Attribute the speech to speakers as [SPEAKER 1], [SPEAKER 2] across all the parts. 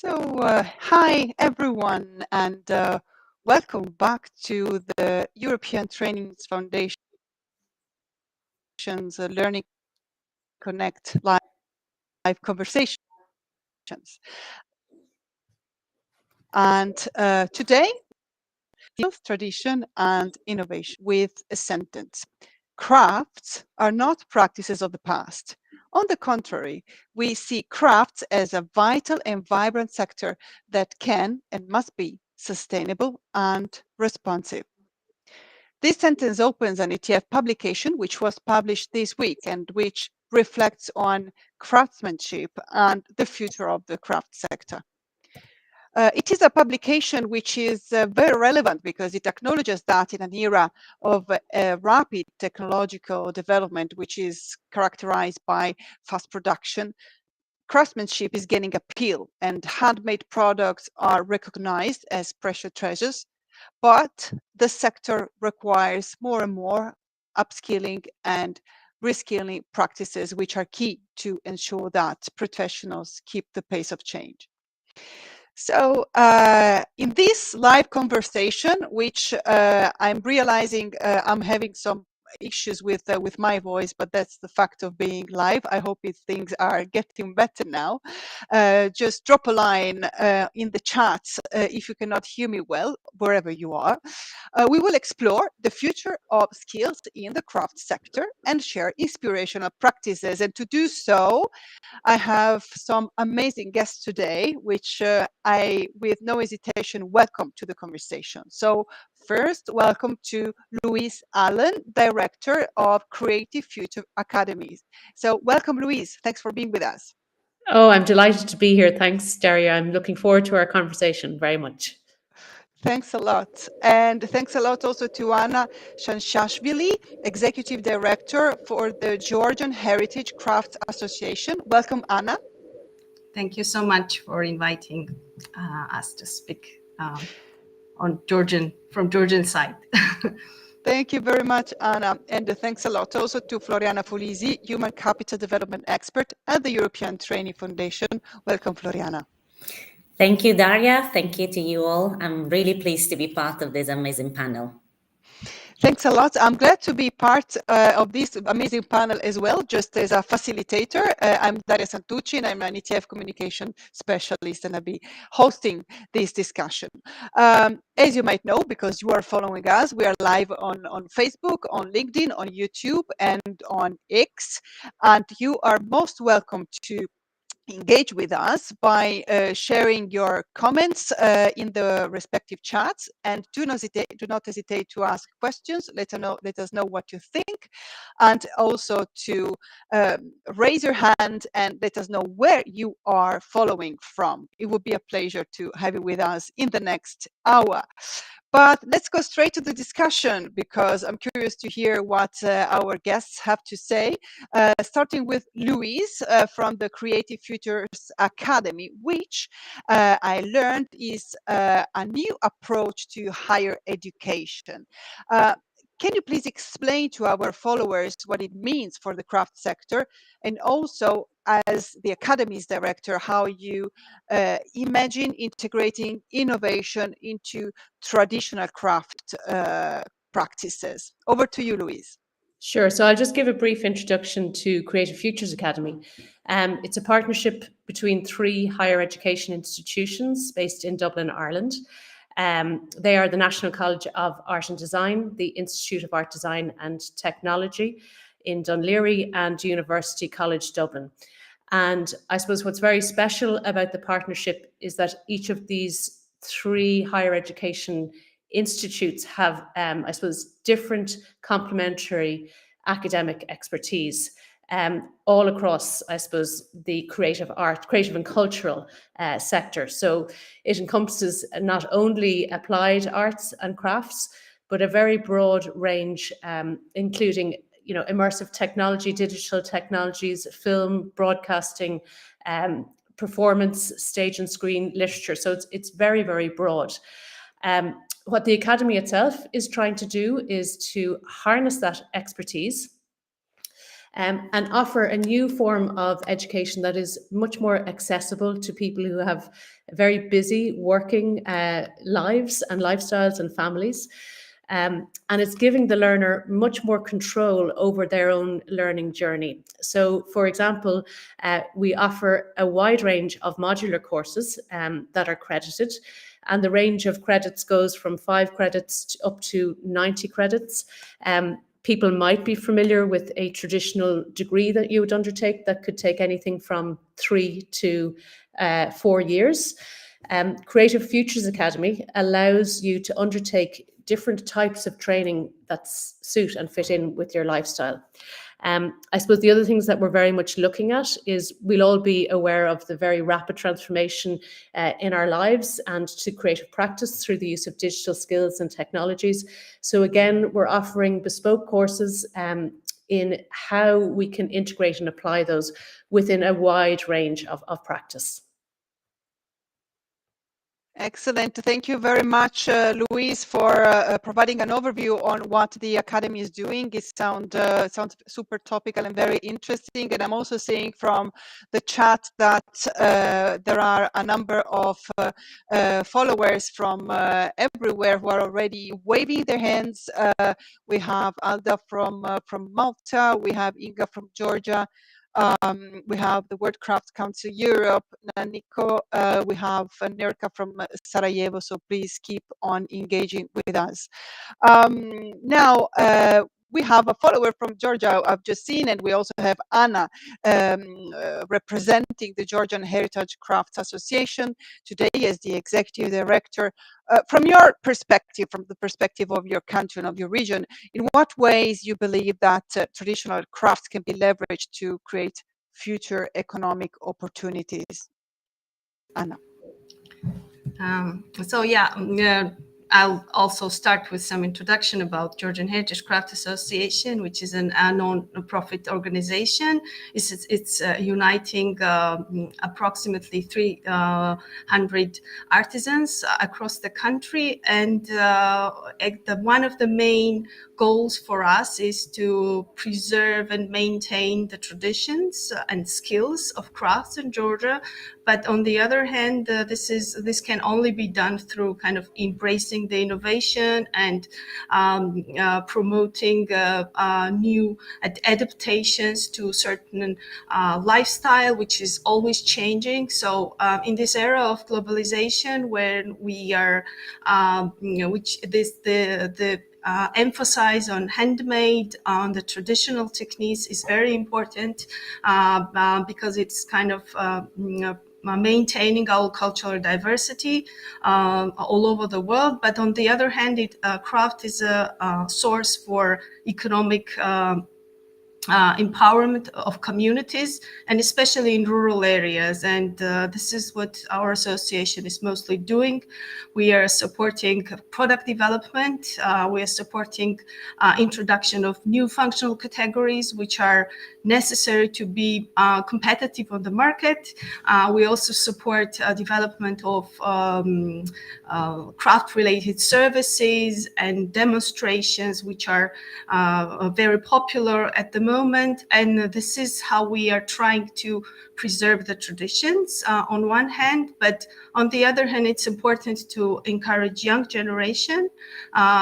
[SPEAKER 1] Hi everyone, and welcome back to the European Training Foundation's Learning Connect live conversations. And today, tradition and innovation with a sentence. Crafts are not practices of the past. On the contrary, we see crafts as a vital and vibrant sector that can and must be sustainable and responsive. This sentence opens an ETF publication which was published this week and which reflects on craftsmanship and the future of the craft sector. It is a publication which is very relevant because it acknowledges that in an era of rapid technological development, which is characterized by fast production, craftsmanship is gaining appeal and handmade products are recognized as precious treasures, but the sector requires more and more upskilling and reskilling practices, which are key to ensure that professionals keep the pace of change. So in this live conversation, which I'm realizing I'm having some issues with my voice, but that's the fact of being live. I hope things are getting better now. Just drop a line in the chat if you cannot hear me well, wherever you are. We will explore the future of skills in the craft sector and share inspirational practices. And to do so, I have some amazing guests today, which I, with no hesitation, welcome to the conversation. So first, welcome to Louise Allen, Director of Creative Future Academies. So welcome, Louise. Thanks for being with us.
[SPEAKER 2] Oh, I'm delighted to be here. Thanks, Daria. I'm looking forward to our conversation very much.
[SPEAKER 1] Thanks a lot. And thanks a lot also to Anna Shanshashvili, Executive Director for the Georgian Heritage Craft Association. Welcome, Anna.
[SPEAKER 3] Thank you so much for inviting us to speak on from Georgian side.
[SPEAKER 1] Thank you very much, Anna. And thanks a lot also to Floriana Folisi, Human Capital Development Expert at the European Training Foundation. Welcome, Floriana.
[SPEAKER 4] Thank you, Daria. Thank you to you all. I'm really pleased to be part of this amazing panel.
[SPEAKER 1] Thanks a lot. I'm glad to be part of this amazing panel as well, just as a facilitator. I'm Daria Santucci, and I'm an ETF communication specialist, and I'll be hosting this discussion. As you might know, because you are following us, we are live on Facebook, on LinkedIn, on YouTube, and on X. And you are most welcome to engage with us by sharing your comments in the respective chats, and do not hesitate to ask questions. Let us know what you think, and also to raise your hand and let us know where you are following from. It would be a pleasure to have you with us in the next hour. But let's go straight to the discussion, because I'm curious to hear what our guests have to say, starting with Louise from the Creative Futures Academy, which I learned is a new approach to higher education. Can you please explain to our followers what it means for the craft sector, and also as the Academy's director, how you imagine integrating innovation into traditional craft practices? Over to you, Louise.
[SPEAKER 2] Sure. So I'll just give a brief introduction to Creative Futures Academy. It's a partnership between 3 higher education institutions based in Dublin, Ireland. They are the National College of Art and Design, the Institute of Art Design and Technology in Dún Laoghaire, and University College Dublin. And I suppose what's very special about the partnership is that each of these 3 higher education institutes have, I suppose, different complementary academic expertise all across, I suppose, the creative and cultural sector. So it encompasses not only applied arts and crafts, but a very broad range, including immersive technology, digital technologies, film, broadcasting, performance, stage and screen, literature. So it's very, very broad. What the Academy itself is trying to do is to harness that expertise and offer a new form of education that is much more accessible to people who have very busy working lives and lifestyles and families. And it's giving the learner much more control over their own learning journey. So, for example, we offer a wide range of modular courses that are credited, and the range of credits goes from 5 credits up to 90 credits. People might be familiar with a traditional degree that you would undertake that could take anything from 3 to 4 years. Creative Futures Academy allows you to undertake different types of training that suit and fit in with your lifestyle. I suppose the other things that we're very much looking at is we'll all be aware of the very rapid transformation in our lives and to creative practice through the use of digital skills and technologies. So again, we're offering bespoke courses in how we can integrate and apply those within a wide range of practice.
[SPEAKER 1] Excellent. Thank you very much, Louise, for providing an overview on what the Academy is doing. It sounds super topical and very interesting. And I'm also seeing from the chat that there are a number of followers from everywhere who are already waving their hands. We have Alda from Malta. We have Inga from Georgia. We have the World Craft Council Europe, Nico, we have Nerka from Sarajevo, so please keep on engaging with us. Now, we have a follower from Georgia I've just seen, and we also have Anna representing the Georgian Heritage Craft Association today as the executive director. From your perspective, from the perspective of your country and of your region, in what ways you believe that traditional crafts can be leveraged to create future economic opportunities? Anna.
[SPEAKER 3] I'll also start with some introduction about Georgian Heritage Craft Association, which is a non-profit organization. It's uniting approximately 300 artisans across the country. And one of the main goals for us is to preserve and maintain the traditions and skills of crafts in Georgia. But on the other hand, this can only be done through kind of embracing the innovation and promoting new adaptations to certain lifestyle, which is always changing. So in this era of globalization, where we are, emphasis on handmade, on the traditional techniques is very important because it's kind of maintaining our cultural diversity all over the world. But on the other hand, craft is a source for economic empowerment of communities, and especially in rural areas. And this is what our association is mostly doing. We are supporting product development. We are supporting introduction of new functional categories, which are necessary to be competitive on the market. We also support development of craft-related services and demonstrations, which are very popular at the moment. And this is how we are trying to preserve the traditions on one hand, but on the other hand, it's important to encourage young generation.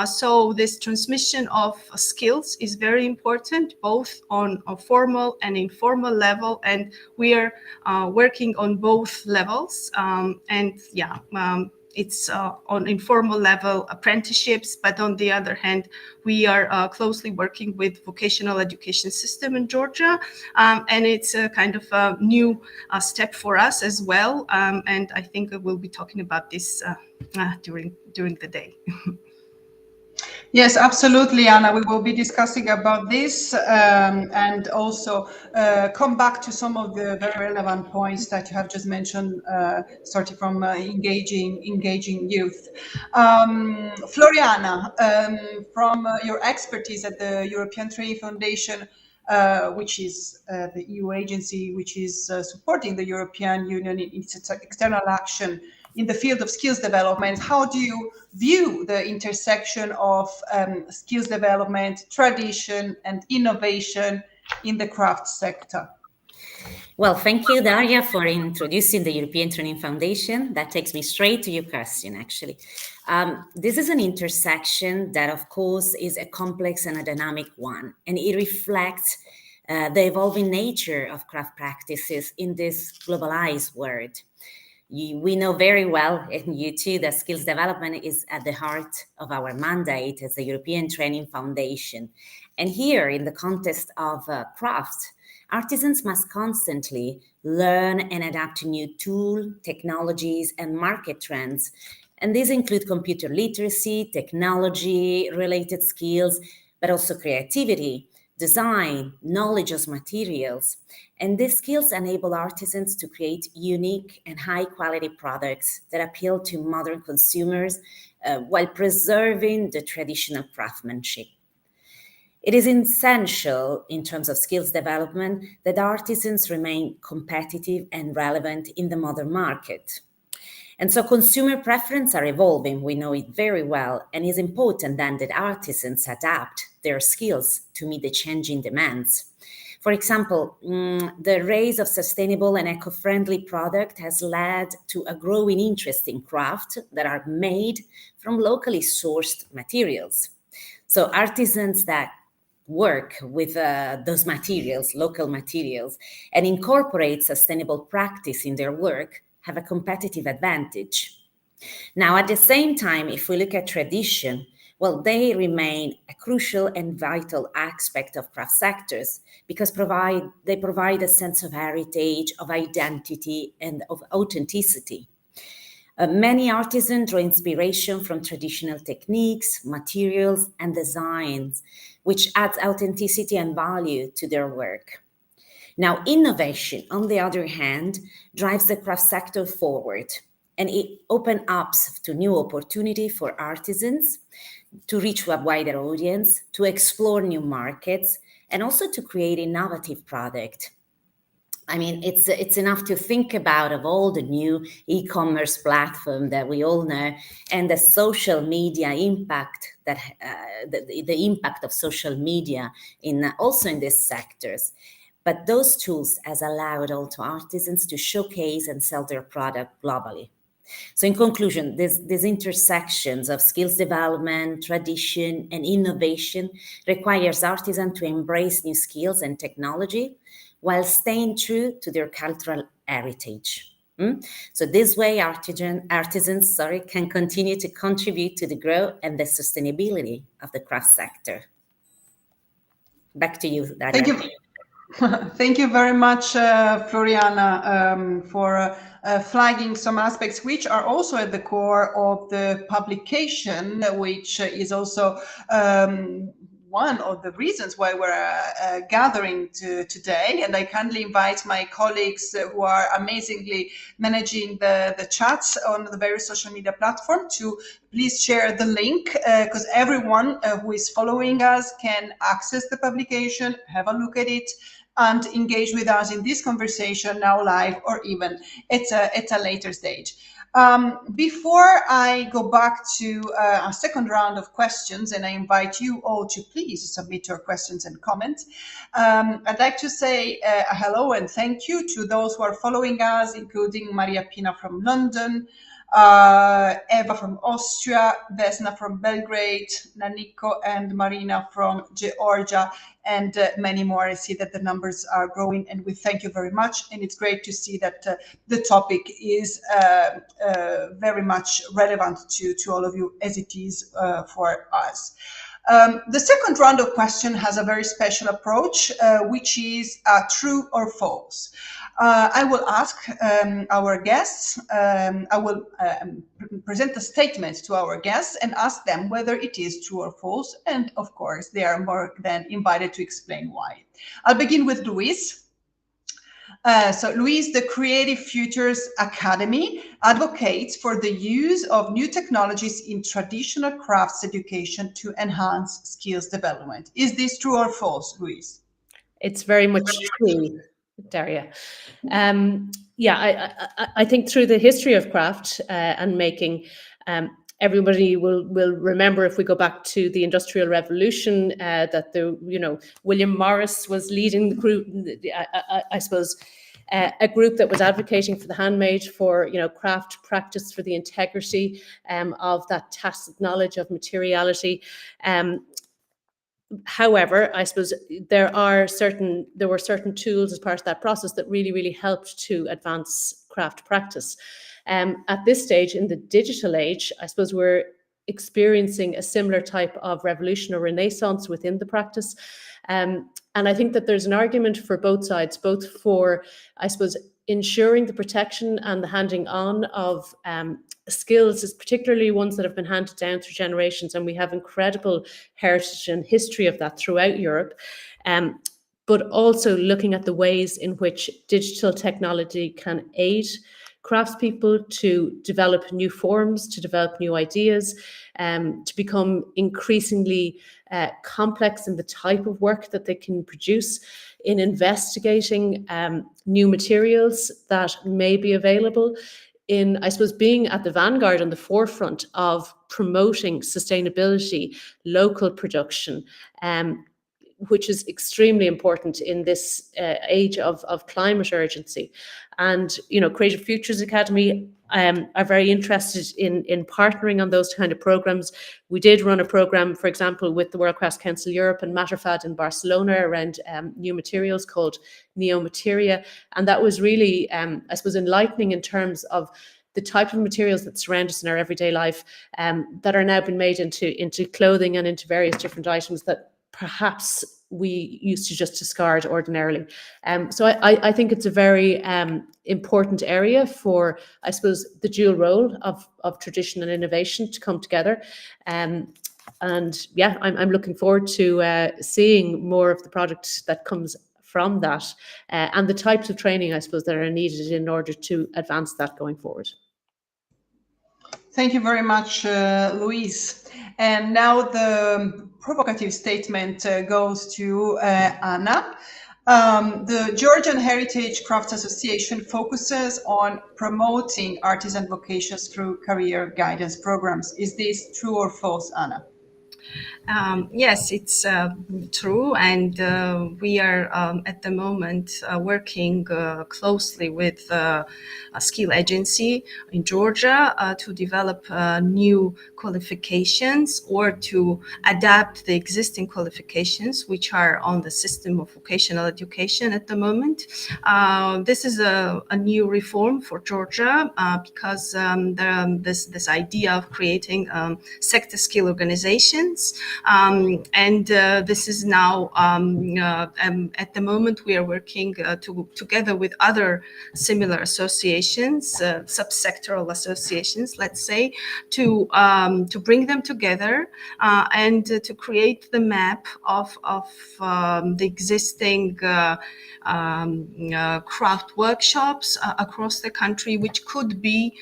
[SPEAKER 3] So this transmission of skills is very important, both on a formal and informal level, and we are working on both levels. It's on informal level apprenticeships, but on the other hand, we are closely working with vocational education system in Georgia, and it's a kind of a new step for us as well. And I think we'll be talking about this during the day.
[SPEAKER 1] Yes, absolutely, Anna. We will be discussing about this and also come back to some of the very relevant points that you have just mentioned, starting from engaging youth. Floriana, from your expertise at the European Training Foundation, which is the EU agency which is supporting the European Union in its external action in the field of skills development, how do you view the intersection of skills development, tradition, and innovation in the craft sector?
[SPEAKER 4] Well, thank you, Daria, for introducing the European Training Foundation. That takes me straight to your question, actually. This is an intersection that, of course, is a complex and a dynamic one, and it reflects the evolving nature of craft practices in this globalized world. We know very well, and you too, that skills development is at the heart of our mandate as the European Training Foundation. And here, in the context of crafts, artisans must constantly learn and adapt to new tools, technologies, and market trends. And these include computer literacy, technology-related skills, but also creativity, design, knowledge of materials. And these skills enable artisans to create unique and high-quality products that appeal to modern consumers while preserving the traditional craftsmanship. It is essential in terms of skills development that artisans remain competitive and relevant in the modern market. And so consumer preferences are evolving, we know it very well, and it's important then that artisans adapt their skills to meet the changing demands. For example, the rise of sustainable and eco-friendly product has led to a growing interest in crafts that are made from locally sourced materials. So artisans that work with those materials, local materials, and incorporate sustainable practice in their work have a competitive advantage. Now, at the same time, if we look at tradition, well, they remain a crucial and vital aspect of craft sectors because they provide a sense of heritage, of identity, and of authenticity. Many artisans draw inspiration from traditional techniques, materials, and designs, which adds authenticity and value to their work. Now, innovation, on the other hand, drives the craft sector forward, and it opens up to new opportunities for artisans to reach a wider audience, to explore new markets, and also to create innovative products. I mean, it's enough to think about of all the new e-commerce platform that we all know and the social media impact that the impact of social media also in these sectors. But those tools has allowed also artisans to showcase and sell their product globally. So in conclusion, these intersections of skills development, tradition, and innovation requires artisans to embrace new skills and technology while staying true to their cultural heritage. So this way, artisans can continue to contribute to the growth and the sustainability of the craft sector. Back to you, Daria.
[SPEAKER 1] Thank you. Thank you very much, Floriana, for flagging some aspects which are also at the core of the publication, which is also one of the reasons why we're gathering today. And I kindly invite my colleagues who are amazingly managing the chats on the various social media platforms to please share the link, because everyone who is following us can access the publication, have a look at it, and engage with us in this conversation now live or even at a later stage. Before I go back to a second round of questions, and I invite you all to please submit your questions and comments, I'd like to say hello and thank you to those who are following us, including Maria Pina from London, Eva from Austria, Vesna from Belgrade, Naniko and Marina from Georgia, and many more. I see that the numbers are growing, and we thank you very much. And it's great to see that the topic is very much relevant to all of you, as it is for us. The second round of questions has a very special approach, which is true or false. I will ask our guests, I will present a statement to our guests and ask them whether it is true or false. And of course, they are more than invited to explain why. I'll begin with Luis. So Luis, the Creative Futures Academy advocates for the use of new technologies in traditional crafts education to enhance skills development. Is this true or false, Luis?
[SPEAKER 2] It's very much true, Daria. I think through the history of craft and making, everybody will remember, if we go back to the Industrial Revolution, that William Morris was leading the group, I suppose, a group that was advocating for the handmade, for craft practice, for the integrity of that tacit knowledge of materiality. However, I suppose there were certain tools as part of that process that really helped to advance craft practice. At this stage, in the digital age, I suppose we're experiencing a similar type of revolution or renaissance within the practice. And I think that there's an argument for both sides, both for, I suppose, ensuring the protection and the handing on of skills, is particularly ones that have been handed down through generations, and we have incredible heritage and history of that throughout Europe. But also looking at the ways in which digital technology can aid craftspeople to develop new forms, to develop new ideas, to become increasingly complex in the type of work that they can produce, in investigating new materials that may be available, in, I suppose, being at the vanguard and the forefront of promoting sustainability, local production, which is extremely important in this age of climate urgency. And, Creative Futures Academy are very interested in partnering on those kind of programs. We did run a program, for example, with the World Crafts Council Europe and Matterfad in Barcelona around new materials called Neo Materia. And that was really, I suppose, enlightening in terms of the type of materials that surround us in our everyday life, that are now being made into clothing and into various different items that perhaps we used to just discard ordinarily. So I think it's a very important area for, I suppose, the dual role of tradition and innovation to come together. And yeah, I'm looking forward to seeing more of the product that comes from that, and the types of training, I suppose, that are needed in order to advance that going forward.
[SPEAKER 1] Thank you very much, Louise. And now the provocative statement goes to Anna. The Georgian Heritage Craft Association focuses on promoting artisan vocations through career guidance programs. Is this true or false, Anna?
[SPEAKER 3] Yes, it's true, and we are at the moment working closely with a skill agency in Georgia to develop new qualifications, or to adapt the existing qualifications which are on the system of vocational education at the moment. This is a new reform for Georgia because this idea of creating sector skill organizations. And this is now, at the moment, we are working together with other similar associations, subsectoral associations, let's say, to bring them together and to create the map of the existing craft workshops across the country, which could be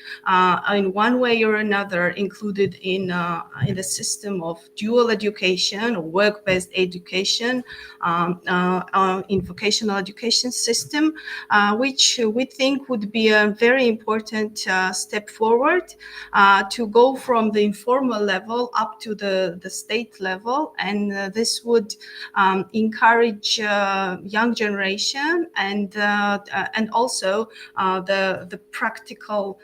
[SPEAKER 3] in one way or another included in the system of dual education or work-based education in vocational education system, which we think would be a very important step forward to go from the informal level up to the state level. And this would encourage young generation and also the practical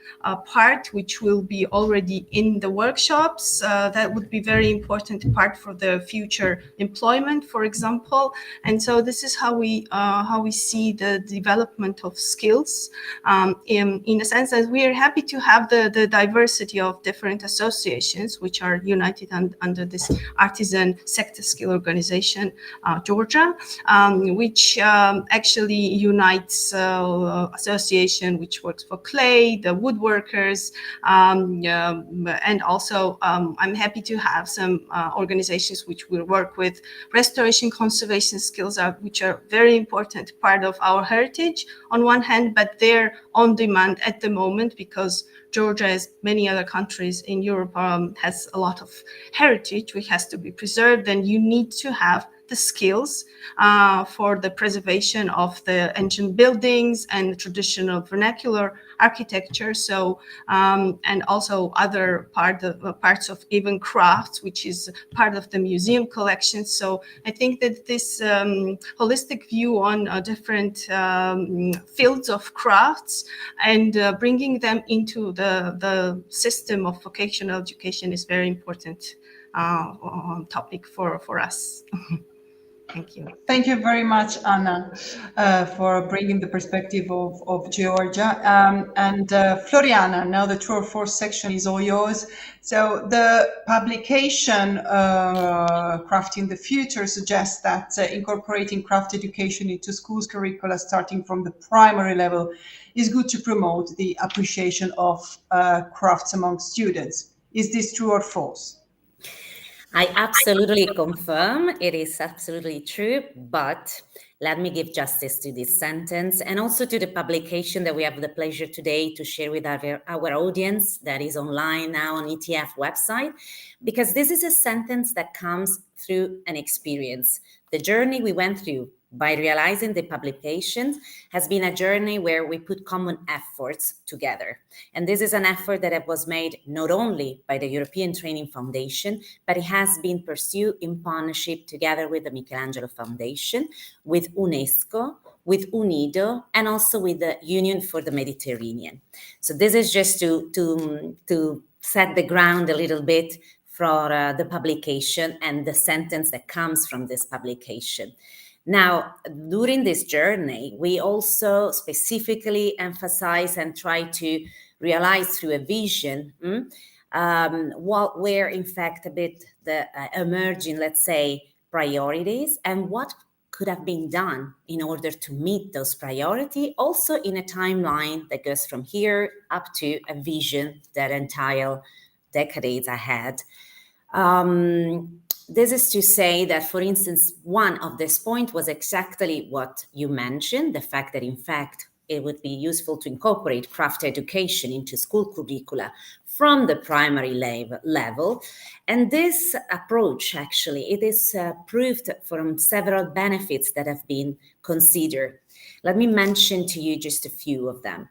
[SPEAKER 3] part, which will be already in the workshops. That would be very important part for the future employment, for example. And so this is how we see the development of skills, in a sense that we are happy to have the diversity of different associations which are united under this artisan sector skill organization, Georgia, which actually unites association which works for clay, the woodworkers, and also I'm happy to have some organizations which will work with restoration conservation skills, which are very important part of our heritage on one hand, but they're on demand at the moment because Georgia, as many other countries in Europe, has a lot of heritage which has to be preserved, and you need to have the skills for the preservation of the ancient buildings and traditional vernacular architecture. So and also other parts of even crafts, which is part of the museum collection. So I think that this holistic view on different fields of crafts and bringing them into the system of vocational education is very important topic for us. Thank you.
[SPEAKER 1] Thank you very much, Anna, for bringing the perspective of Georgia. And Floriana, now the true or false section is all yours. So the publication, Crafting the Future, suggests that incorporating craft education into schools' curricula starting from the primary level is good to promote the appreciation of crafts among students. Is this true or false?
[SPEAKER 4] I absolutely confirm it is absolutely true, but let me give justice to this sentence and also to the publication that we have the pleasure today to share with our audience that is online now on ETF website, because this is a sentence that comes through an experience. The journey we went through by realizing the publication has been a journey where we put common efforts together. And this is an effort that was made not only by the European Training Foundation, but it has been pursued in partnership together with the Michelangelo Foundation, with UNESCO, with UNIDO, and also with the Union for the Mediterranean. So this is just to set the ground a little bit for the publication and the sentence that comes from this publication. Now, during this journey, we also specifically emphasize and try to realize through a vision what were in fact a bit the emerging, let's say, priorities and what could have been done in order to meet those priorities, also in a timeline that goes from here up to a vision that entire decades ahead. This is to say that, for instance, one of this point was exactly what you mentioned, the fact that, in fact, it would be useful to incorporate craft education into school curricula from the primary level. And this approach, actually, it is proved from several benefits that have been considered. Let me mention to you just a few of them.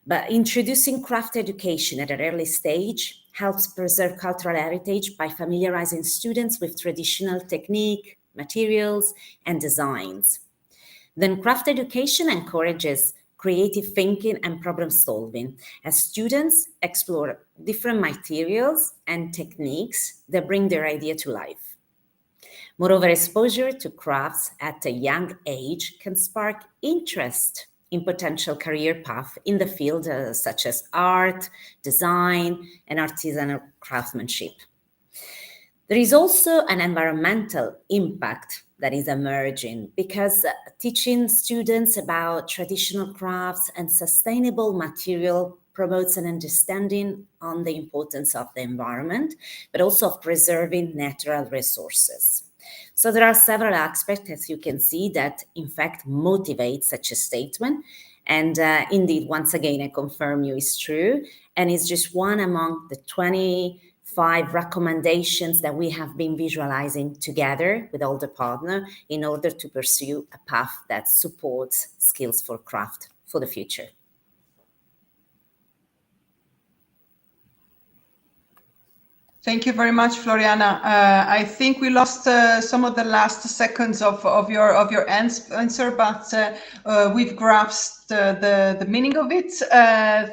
[SPEAKER 4] But introducing craft education at an early stage helps preserve cultural heritage by familiarizing students with traditional technique, materials, and designs. Then craft education encourages creative thinking and problem solving as students explore different materials and techniques that bring their idea to life. Moreover, exposure to crafts at a young age can spark interest in potential career path in the field such as art, design, and artisanal craftsmanship. There is also an environmental impact that is emerging because teaching students about traditional crafts and sustainable material promotes an understanding on the importance of the environment, but also of preserving natural resources. So there are several aspects, as you can see, that in fact motivate such a statement. And indeed, once again, I confirm you is true. And it's just one among the 25 recommendations that we have been visualizing together with all the partners in order to pursue a path that supports skills for craft for the future.
[SPEAKER 1] Thank you very much, Floriana. I think we lost some of the last seconds of your answer, but we've grasped the meaning of it.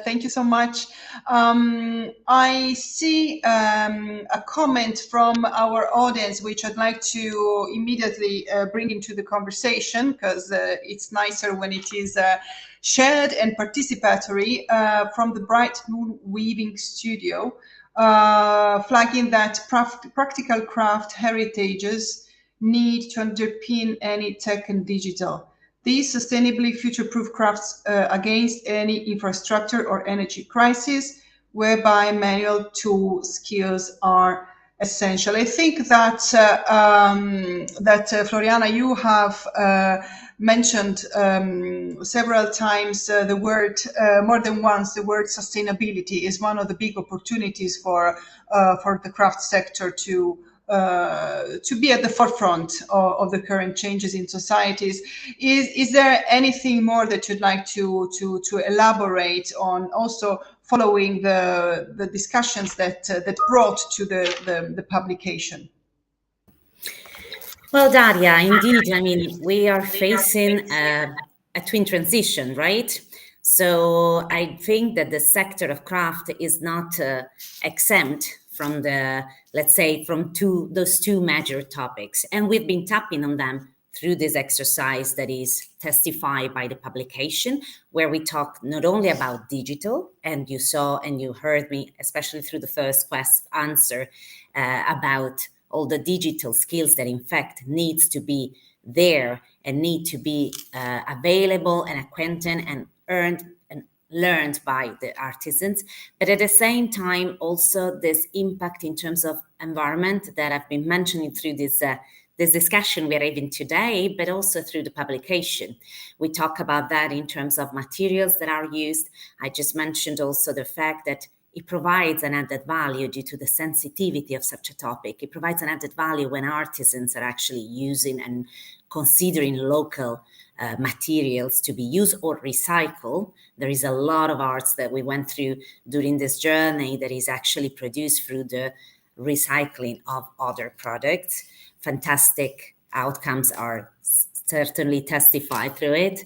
[SPEAKER 1] Thank you so much. I see a comment from our audience, which I'd like to immediately bring into the conversation, because it's nicer when it is shared and participatory, from the Bright Moon Weaving Studio. Flagging that practical craft heritages need to underpin any tech and digital. These sustainably future-proof crafts against any infrastructure or energy crisis, whereby manual tool skills are essential. I think that Floriana, you have mentioned several times the word, more than once, the word sustainability is one of the big opportunities for the craft sector to be at the forefront of the current changes in societies. Is there anything more that you'd like to elaborate on, also following the discussions that brought to the publication?
[SPEAKER 4] Well, Daria, indeed, I mean, we are facing a twin transition, right? So I think that the sector of craft is not exempt from the, let's say, from those two major topics. And we've been tapping on them through this exercise that is testified by the publication, where we talk not only about digital, and you saw and you heard me, especially through the first answer, about all the digital skills that in fact needs to be there and need to be available and acquainted and earned and learned by the artisans, but at the same time also this impact in terms of environment that I've been mentioning through this discussion we're having today, but also through the publication. We talk about that in terms of materials that are used. I just mentioned also the fact that it provides an added value due to the sensitivity of such a topic. It provides an added value when artisans are actually using and considering local materials to be used or recycled. There is a lot of arts that we went through during this journey that is actually produced through the recycling of other products. Fantastic outcomes are certainly testified through it.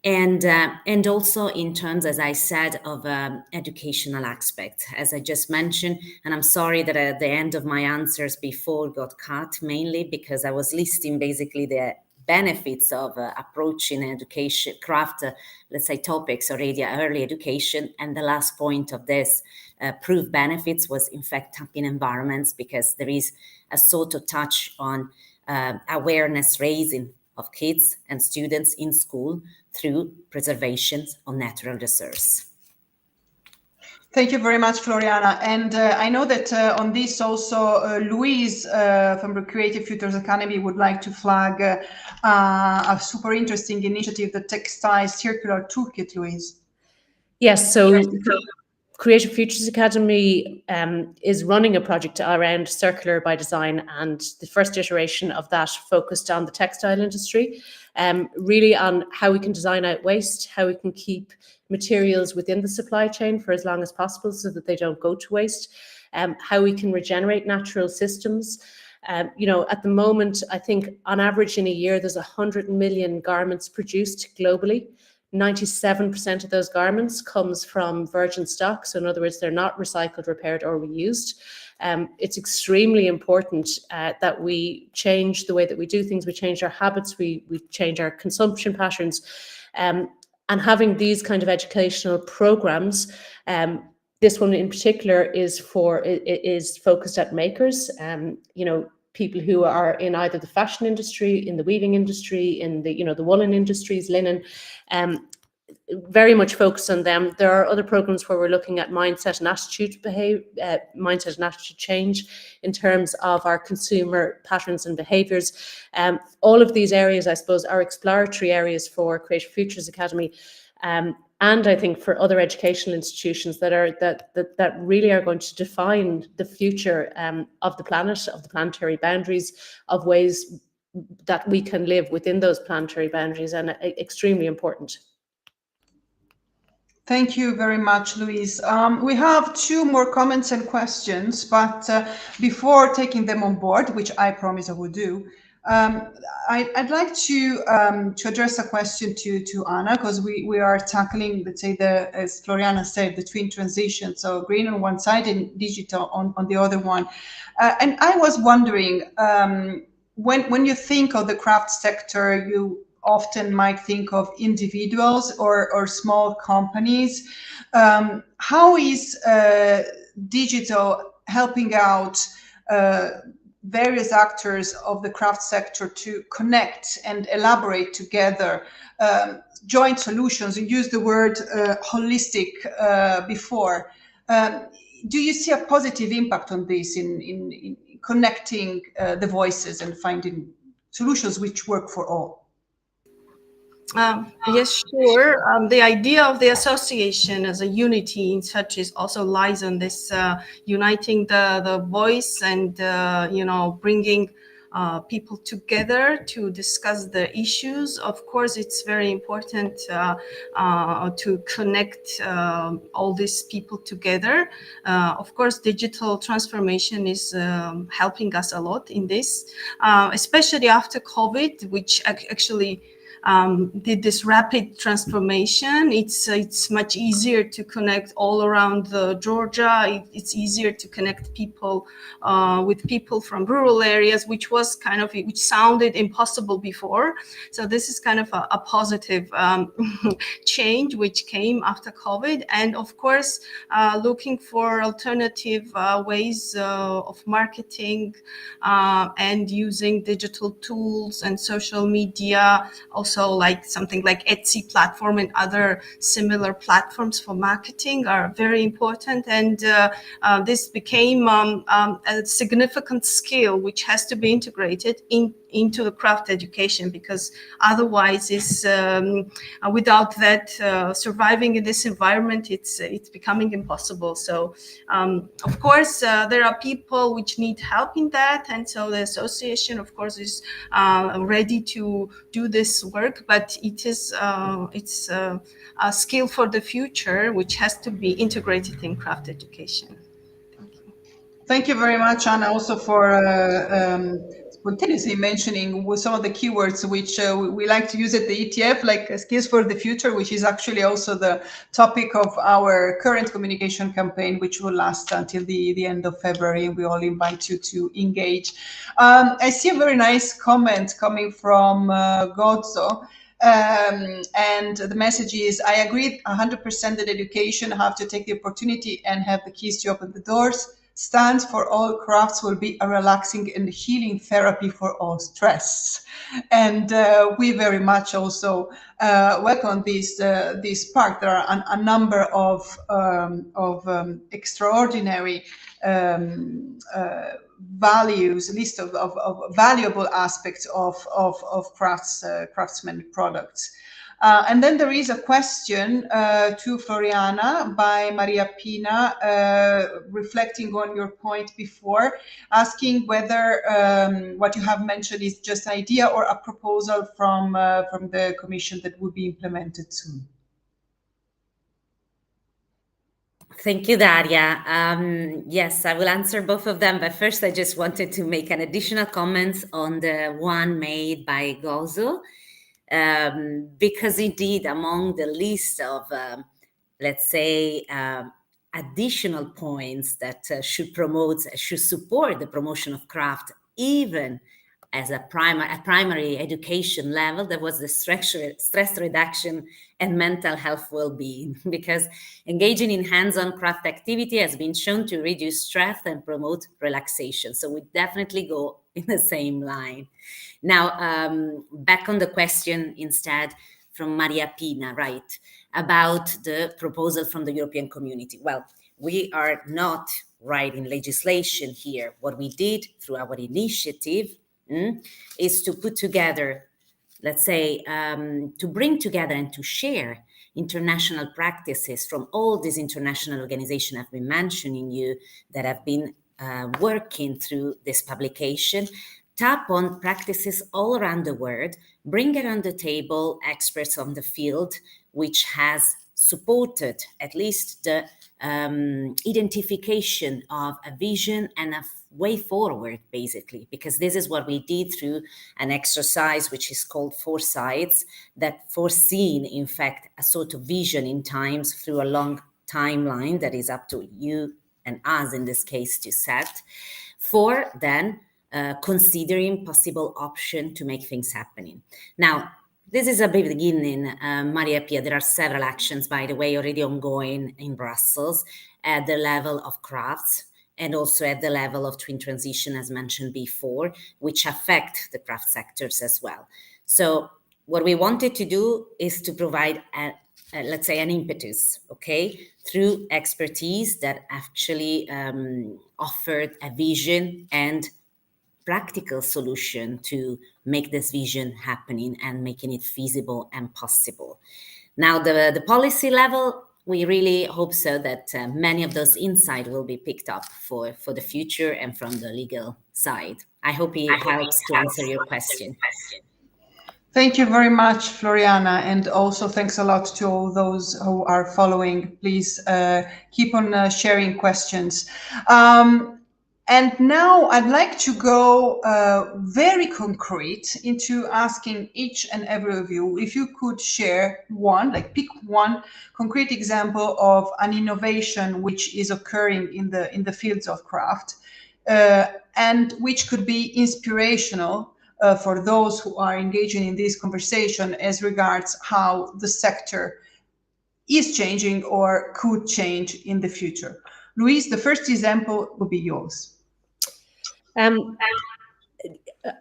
[SPEAKER 4] And also in terms, as I said, of educational aspects, as I just mentioned, and I'm sorry that at the end of my answers before got cut, mainly because I was listing basically the benefits of approaching education, craft, let's say topics already early education. And the last point of this proof benefits was in fact tapping environments, because there is a sort of touch on awareness raising of kids and students in school through preservation of natural resources.
[SPEAKER 1] Thank you very much, Floriana. And I know that on this also, Louise from the Creative Futures Academy would like to flag a super interesting initiative, the Textile Circular Toolkit, Louise.
[SPEAKER 2] Yes, so Creative Futures Academy is running a project around circular by design, and the first iteration of that focused on the textile industry, really on how we can design out waste, how we can keep materials within the supply chain for as long as possible so that they don't go to waste, how we can regenerate natural systems. At the moment, I think on average in a year, there's 100 million garments produced globally. 97% of those garments comes from virgin stock. So in other words, they're not recycled, repaired or reused. It's extremely important that we change the way that we do things. We change our habits, we change our consumption patterns. And having these kind of educational programs, this one in particular is focused at makers, people who are in either the fashion industry, in the weaving industry, in the woolen industries, linen, very much focused on them. There are other programs where we're looking at mindset and attitude change in terms of our consumer patterns and behaviours. All of these areas, I suppose, are exploratory areas for Creative Futures Academy. And I think for other educational institutions that really are going to define the future of the planet, of the planetary boundaries, of ways that we can live within those planetary boundaries, and extremely important.
[SPEAKER 1] Thank you very much, Louise. We have two more comments and questions, but before taking them on board, which I promise I will do, I'd like to address a question to Anna, because we are tackling, let's say, as Floriana said, the twin transition. So green on one side and digital on the other one. And I was wondering, when you think of the craft sector, you often might think of individuals or small companies. How is digital helping out various actors of the craft sector to connect and elaborate together joint solutions? You used the word holistic before. Do you see a positive impact on this in connecting the voices and finding solutions which work for all?
[SPEAKER 3] Yes, sure. The idea of the association as a unity in such is also lies on this uniting the voice and bringing people together to discuss the issues. Of course, it's very important to connect all these people together. Of course, digital transformation is helping us a lot in this, especially after COVID, which actually did this rapid transformation. It's much easier to connect all around Georgia. It's easier to connect people with people from rural areas, which sounded impossible before. So this is kind of a positive change which came after COVID, and of course looking for alternative ways of marketing and using digital tools and social media. Also, like something like Etsy platform and other similar platforms for marketing are very important. And this became a significant skill which has to be integrated into the craft education, because otherwise without that surviving in this environment, it's becoming impossible. So of course there are people which need help in that, and so the association of course is ready to do this work, but it's a skill for the future which has to be integrated in craft education.
[SPEAKER 1] Thank you very much, Anna, also for spontaneously mentioning some of the keywords which we like to use at the ETF, like skills for the future, which is actually also the topic of our current communication campaign, which will last until the end of February. And we all invite you to engage. I see a very nice comment coming from Gozzo. And the message is, I agree 100% that education have to take the opportunity and have the keys to open the doors. Stands for all crafts will be a relaxing and healing therapy for all stress. And we very much also welcome this part. There are a number of extraordinary values, list of valuable aspects of craftsman products. And then there is a question to Floriana by Maria Pina, reflecting on your point before, asking whether what you have mentioned is just an idea or a proposal from the Commission that will be implemented soon.
[SPEAKER 4] Thank you, Daria. Yes, I will answer both of them, but first I just wanted to make an additional comment on the one made by Gozo. Because indeed, among the list of, let's say, additional points that should support the promotion of craft, even as a primary education level, there was the stress reduction and mental health well-being, because engaging in hands-on craft activity has been shown to reduce stress and promote relaxation. So we definitely go in the same line. Now, back on the question instead from Maria Pina, right, about the proposal from the European Community. Well, we are not writing legislation here. What we did through our initiative is to put together, let's say, to bring together and to share international practices from all these international organizations I've been mentioning you that have been working through this publication, tap on practices all around the world, bring around the table experts on the field, which has supported at least the identification of a vision and a way forward, basically, because this is what we did through an exercise which is called Foresights, that foreseen, in fact, a sort of vision in times through a long timeline that is up to you and us, in this case, to set, for then considering possible option to make things happening. Now, this is a beginning, Maria Pia. There are several actions, by the way, already ongoing in Brussels at the level of crafts and also at the level of twin transition, as mentioned before, which affect the craft sectors as well. So what we wanted to do is to provide, let's say, an impetus, okay, through expertise that actually offered a vision and practical solution to make this vision happening and making it feasible and possible. Now, the policy level, we really hope so that many of those insights will be picked up for the future and from the legal side. I hope it helps to answer your question.
[SPEAKER 1] Thank you very much, Floriana, and also thanks a lot to all those who are following. Please keep on sharing questions. And now I'd like to go very concrete into asking each and every of you if you could share one, like pick one concrete example of an innovation which is occurring in the fields of craft, and which could be inspirational for those who are engaging in this conversation as regards how the sector is changing or could change in the future. Louise, the first example would be yours.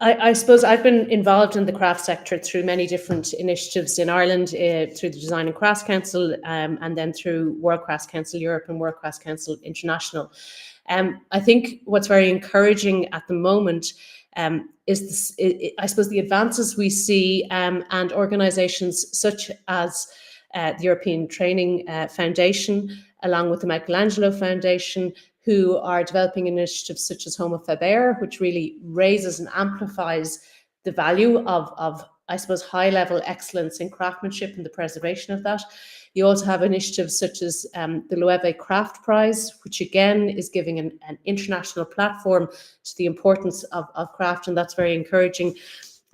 [SPEAKER 2] I suppose I've been involved in the craft sector through many different initiatives in Ireland, through the Design and Crafts Council, and then through World Crafts Council Europe and World Crafts Council International. I think what's very encouraging at the moment is I suppose the advances we see, and organisations such as the European Training Foundation, along with the Michelangelo Foundation, who are developing initiatives such as Homo Faber, which really raises and amplifies the value of I suppose, high-level excellence in craftsmanship and the preservation of that. You also have initiatives such as the Loewe Craft Prize, which again is giving an international platform to the importance of craft, and that's very encouraging.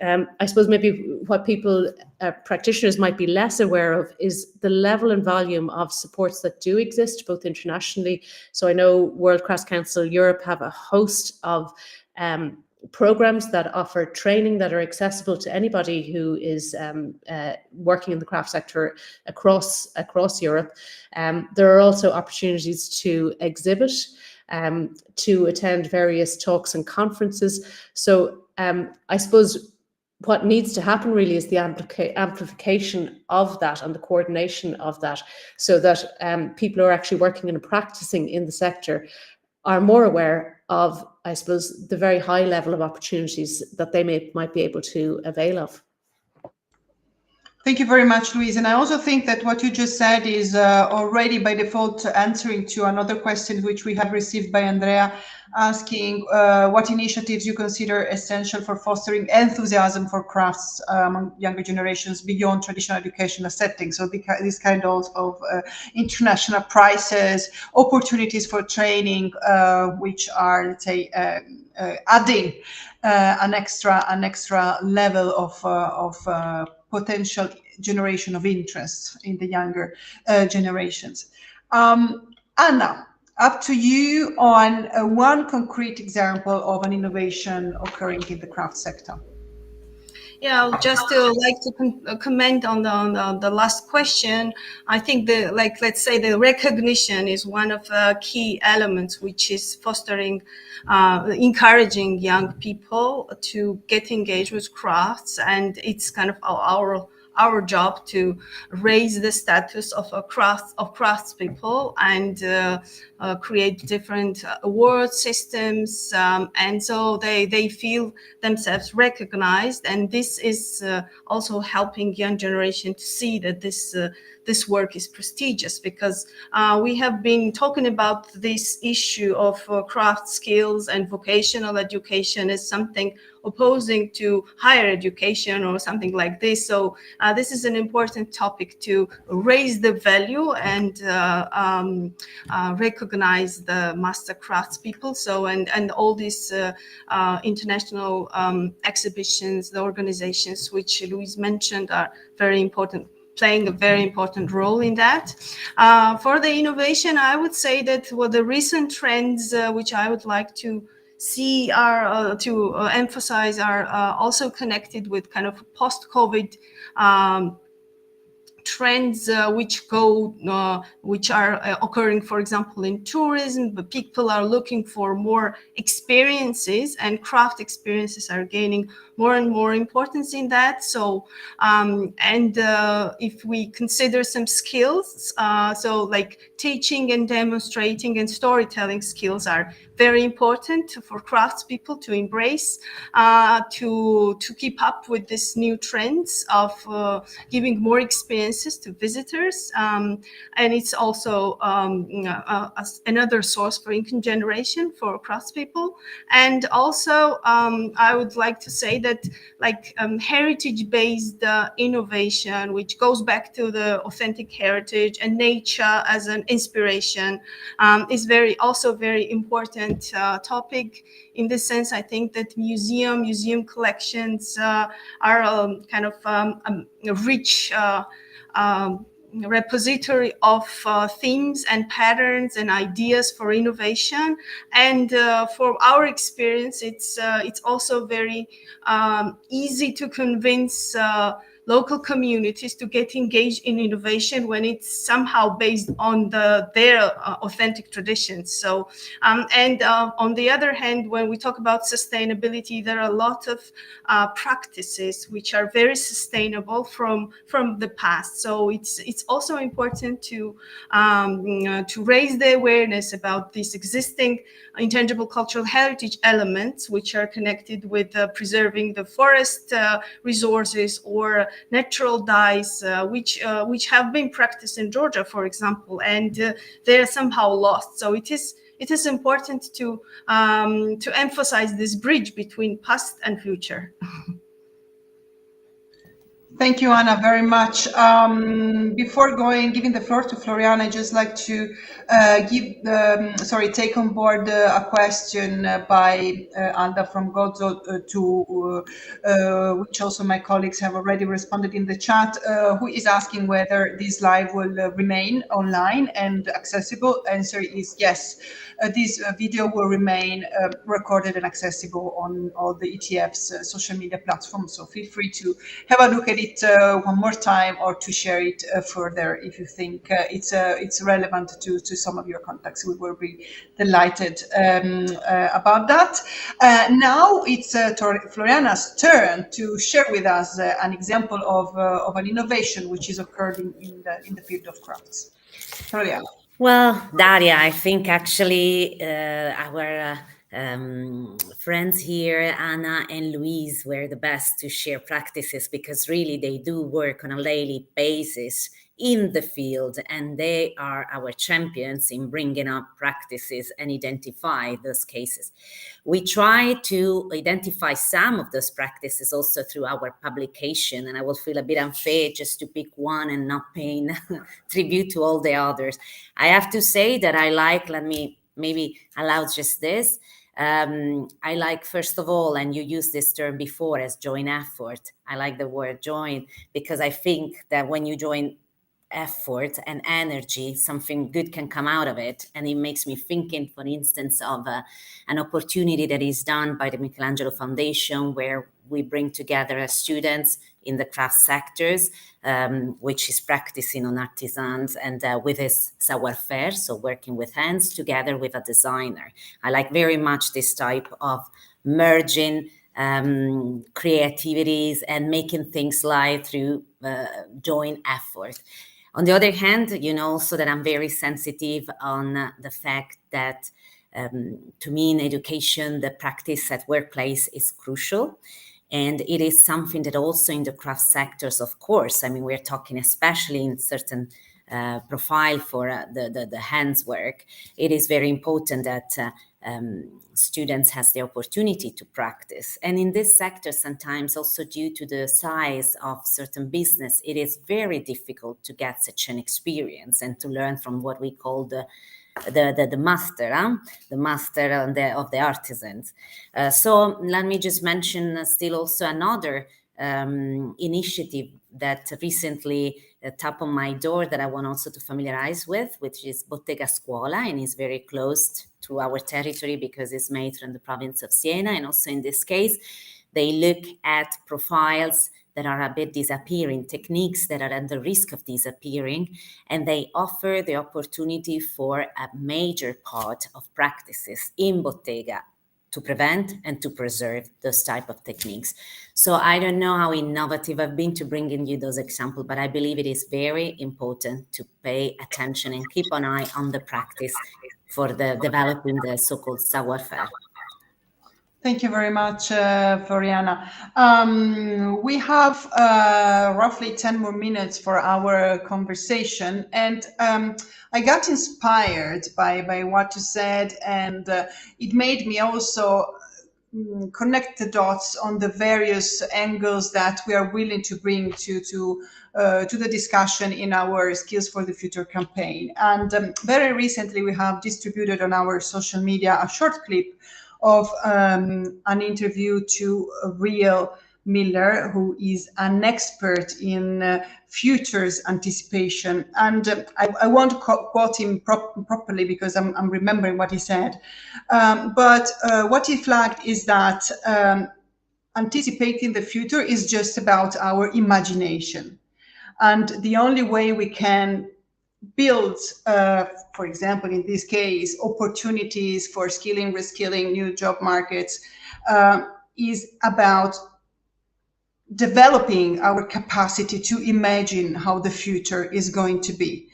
[SPEAKER 2] I suppose maybe what people, practitioners might be less aware of is the level and volume of supports that do exist, both internationally. So I know World Crafts Council Europe have a host of programs that offer training that are accessible to anybody who is working in the craft sector across Europe. There are also opportunities to exhibit, to attend various talks and conferences. So I suppose what needs to happen really is the amplification of that and the coordination of that, so that people who are actually working and practicing in the sector are more aware of, I suppose, the very high level of opportunities that they might be able to avail of.
[SPEAKER 1] Thank you very much, Louise. And I also think that what you just said is already by default answering to another question which we have received by Andrea, asking what initiatives you consider essential for fostering enthusiasm for crafts among younger generations beyond traditional educational settings. So this kind of international prizes, opportunities for training, which are, let's say, adding an extra level of potential generation of interest in the younger generations. Anna, up to you on one concrete example of an innovation occurring in the craft sector.
[SPEAKER 3] Yeah, I'll just like to comment on the last question. I think let's say the recognition is one of the key elements, which is fostering, encouraging young people to get engaged with crafts, and it's kind of our job to raise the status of craftspeople and create different award systems, and so they feel themselves recognized, and this is also helping young generation to see that this work is prestigious, because we have been talking about this issue of craft skills and vocational education as something opposing to higher education or something like this. So this is an important topic to raise the value and recognize the master craftspeople. So and all these international exhibitions, the organizations which Louise mentioned are very important, playing a very important role in that. For the innovation, I would say that the recent trends which I would like to see are emphasize are also connected with kind of post-COVID trends which are occurring, for example, in tourism. But people are looking for more experiences, and craft experiences are gaining more and more importance in that. So if we consider some skills, so like teaching and demonstrating and storytelling skills are very important for craftspeople to embrace, to keep up with this new trends of giving more experiences to visitors. And it's also another source for income generation for craftspeople. And also, I would like to say that heritage-based innovation, which goes back to the authentic heritage and nature as an inspiration, is also very important topic. In this sense, I think that museum collections are kind of a rich repository of themes and patterns and ideas for innovation. And for our experience, it's also very easy to convince local communities to get engaged in innovation when it's somehow based on their authentic traditions. So, on the other hand, when we talk about sustainability, there are a lot of practices which are very sustainable from the past. So it's also important to raise the awareness about these existing intangible cultural heritage elements, which are connected with preserving the forest resources or natural dyes, which have been practiced in Georgia, for example, and they are somehow lost. So it is important to emphasize this bridge between past and future.
[SPEAKER 1] Thank you, Anna, very much. Before giving the floor to Floriana, I'd just like to take on board a question by Alda from Gozo, which also my colleagues have already responded in the chat, who is asking whether this live will remain online and accessible. Answer is yes. This video will remain recorded and accessible on all the ETF's social media platforms. So feel free to have a look at it one more time, or to share it further if you think it's relevant to some of your contacts. We will be delighted about that. Now it's Floriana's turn to share with us an example of an innovation which is occurring in the field of crafts. Floriana.
[SPEAKER 4] Well, Daria, I think actually our friends here, Anna and Louise, were the best to share practices, because really they do work on a daily basis in the field, and they are our champions in bringing up practices and identify those cases. We try to identify some of those practices also through our publication, and I will feel a bit unfair just to pick one and not paying tribute to all the others. I have to say that I like, let me maybe allow just this, I like, first of all, and you used this term before, as joint effort. I like the word join, because I think that when you join effort and energy, something good can come out of it. And it makes me thinking, for instance, of an opportunity that is done by the Michelangelo Foundation, where we bring together students in the craft sectors, which is practicing on artisans and with his savoir-faire, so working with hands together with a designer. I like very much this type of merging creativities and making things live through joint effort. On the other hand, you know also that I'm very sensitive on the fact that to me in education, the practice at workplace is crucial. And it is something that also in the craft sectors, of course, I mean, we're talking especially in certain profile for the hands work, it is very important that students has the opportunity to practice. And in this sector, sometimes also due to the size of certain business, it is very difficult to get such an experience and to learn from what we call the master of the artisans. So let me just mention still also another initiative that recently tapped on my door that I want also to familiarize with, which is Bottega Scuola, and is very close to our territory because it's made from the province of Siena. And also in this case, they look at profiles that are a bit disappearing, techniques that are at the risk of disappearing, and they offer the opportunity for a major part of practices in bottega to prevent and to preserve those type of techniques. So I don't know how innovative I've been to bringing you those examples, but I believe it is very important to pay attention and keep an eye on the practice for the developing the so-called savoir-faire.
[SPEAKER 1] Thank you very much, Floriana. We have roughly 10 more minutes for our conversation, and I got inspired by what you said, and it made me also connect the dots on the various angles that we are willing to bring to the discussion in our Skills for the Future campaign. And very recently, we have distributed on our social media a short clip of an interview to Real Miller, who is an expert in futures anticipation. And I won't quote him properly because I'm remembering what he said. But what he flagged is that anticipating the future is just about our imagination. And the only way we can build, for example, in this case, opportunities for skilling, reskilling, new job markets, is about developing our capacity to imagine how the future is going to be.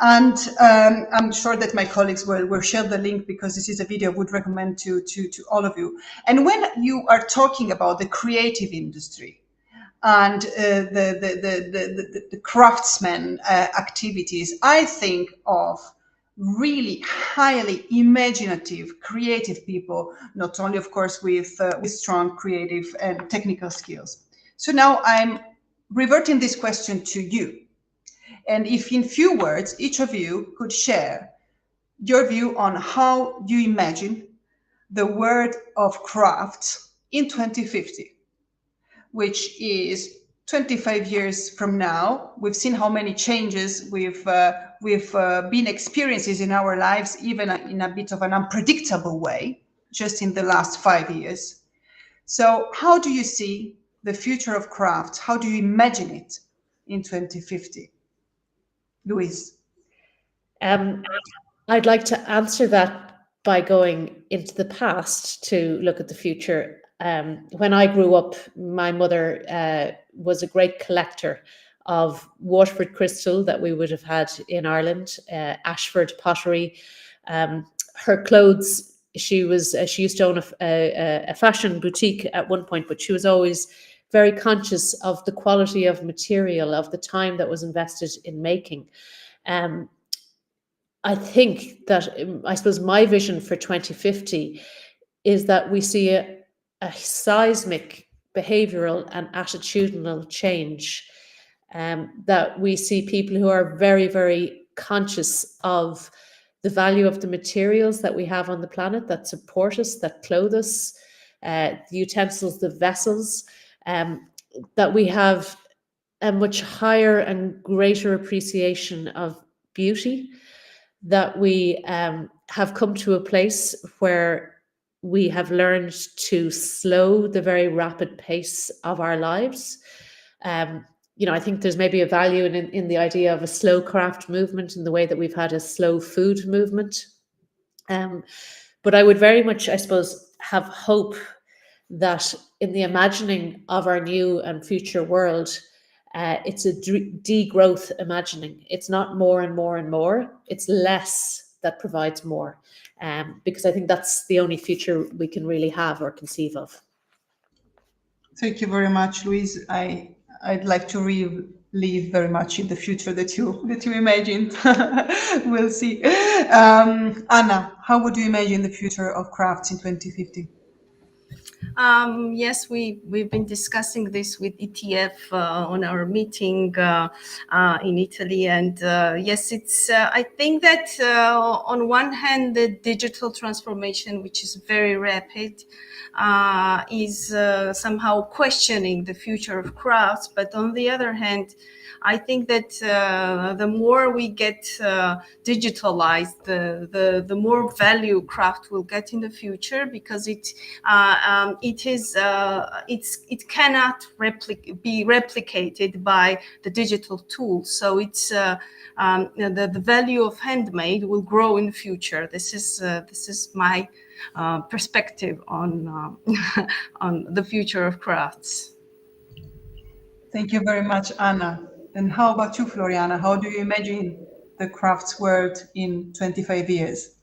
[SPEAKER 1] And I'm sure that my colleagues will share the link, because this is a video I would recommend to all of you. And when you are talking about the creative industry, and the craftsman activities, I think of really highly imaginative, creative people, not only, of course, with strong creative and technical skills. So now I'm reverting this question to you. And if in few words, each of you could share your view on how you imagine the world of crafts in 2050. Which is 25 years from now. We've seen how many changes we've been experiencing in our lives, even in a bit of an unpredictable way, just in the last 5 years. So how do you see the future of crafts? How do you imagine it in 2050? Louise?
[SPEAKER 2] I'd like to answer that by going into the past to look at the future. When I grew up, my mother was a great collector of Waterford crystal that we would have had in Ireland, Ashford pottery. Her clothes, she used to own a fashion boutique at one point, but she was always very conscious of the quality of material, of the time that was invested in making. I think that, I suppose, my vision for 2050 is that we see a seismic behavioral and attitudinal change, that we see people who are very, very conscious of the value of the materials that we have on the planet that support us, that clothe us, the utensils, the vessels, that we have a much higher and greater appreciation of beauty, that we have come to a place where we have learned to slow the very rapid pace of our lives. I think there's maybe a value in the idea of a slow craft movement, in the way that we've had a slow food movement. But I would very much, I suppose, have hope that in the imagining of our new and future world, it's a degrowth imagining. It's not more and more and more. It's less that provides more, because I think that's the only future we can really have or conceive of.
[SPEAKER 1] Thank you very much, Louise. I'd like to live very much in the future that you imagined. We'll see. Anna, how would you imagine the future of crafts in 2050?
[SPEAKER 3] Yes, we've been discussing this with ETF on our meeting in Italy, and yes, it's. I think that on one hand, the digital transformation, which is very rapid, is somehow questioning the future of crafts. But on the other hand, I think that the more we get digitalized, the more value craft will get in the future, because it it cannot be replicated by the digital tools. So it's the value of handmade will grow in the future. This is my perspective on on the future of crafts.
[SPEAKER 1] Thank you very much, Anna. And how about you, Floriana? How do you imagine the crafts world in 25 years?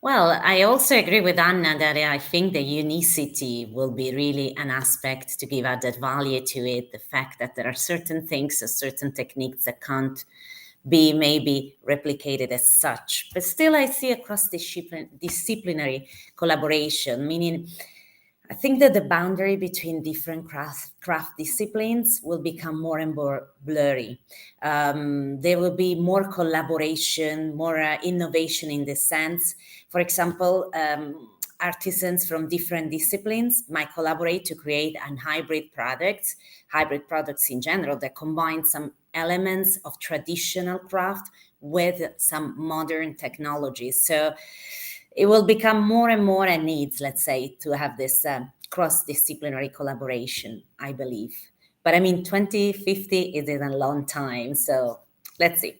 [SPEAKER 4] Well, I also agree with Anna that I think the unicity will be really an aspect to give added value to it. The fact that there are certain things, certain techniques that can't be maybe replicated as such. But still, I see a cross-disciplinary collaboration, meaning I think that the boundary between different craft disciplines will become more and more blurry. There will be more collaboration, more innovation in this sense. For example, artisans from different disciplines might collaborate to create an hybrid products in general that combine some elements of traditional craft with some modern technologies. So it will become more and more a need, let's say, to have this cross-disciplinary collaboration, I believe. But I mean, 2050 is in a long time, so let's see.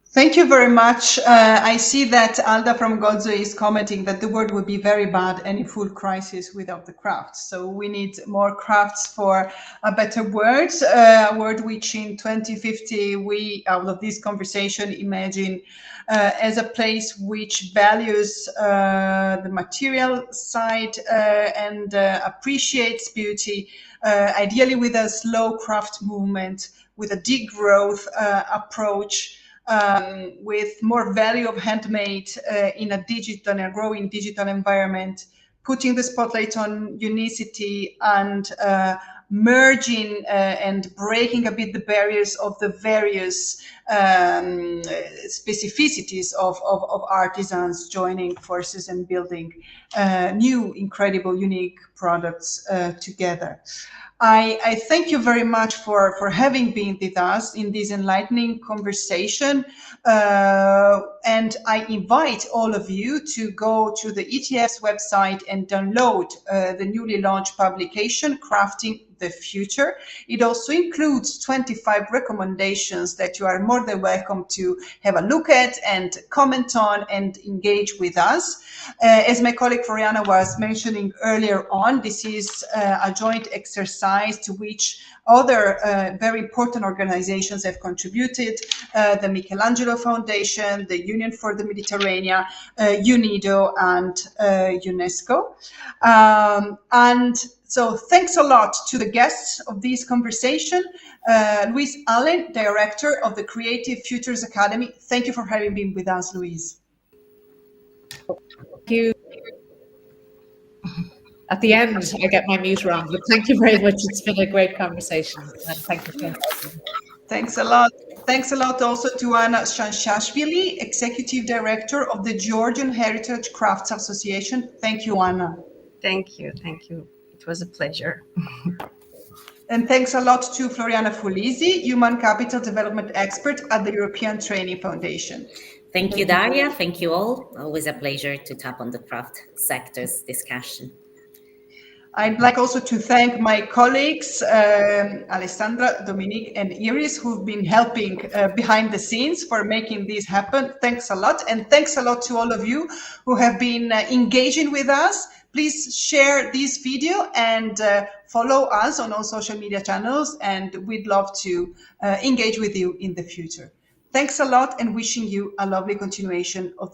[SPEAKER 1] Thank you very much. I see that Alda from Gozo is commenting that the world would be very bad and in full crisis without the crafts. So we need more crafts for a better world, a world which in 2050 we, out of this conversation, imagine as a place which values the material side and appreciates beauty, ideally with a slow craft movement, with a degrowth approach, with more value of handmade in a growing digital environment, putting the spotlight on unicity and merging and breaking a bit the barriers of the various specificities of artisans joining forces and building new, incredible, unique products together. I thank you very much for having been with us in this enlightening conversation. And I invite all of you to go to the ETF's website and download the newly launched publication, Crafting the Future. It also includes 25 recommendations that you are more than welcome to have a look at and comment on and engage with us. As my colleague Floriana was mentioning earlier on, this is a joint exercise to which other very important organizations have contributed, the Michelangelo Foundation, the Union for the Mediterranean, UNIDO, and UNESCO. And so thanks a lot to the guests of this conversation. Louise Allen, Director of the Creative Futures Academy. Thank you for having been with us, Louise.
[SPEAKER 2] Thank you. At the end, I get my mute wrong, but thank you very much. It's been a great conversation. And thank you.
[SPEAKER 1] Thanks a lot. Thanks a lot also to Anna Shanshashvili, Executive Director of the Georgian Heritage Craft Association. Thank you, Anna.
[SPEAKER 3] Thank you. Thank you. It was a pleasure.
[SPEAKER 1] And thanks a lot to Floriana Fulisi, Human Capital Development Expert at the European Training Foundation.
[SPEAKER 4] Thank you, Daria. Thank you all. Always a pleasure to tap on the craft sector's discussion.
[SPEAKER 1] I'd like also to thank my colleagues, Alessandra, Dominique, and Iris, who've been helping behind the scenes for making this happen. Thanks a lot. And thanks a lot to all of you who have been engaging with us. Please share this video and follow us on all social media channels. And we'd love to engage with you in the future. Thanks a lot and wishing you a lovely continuation of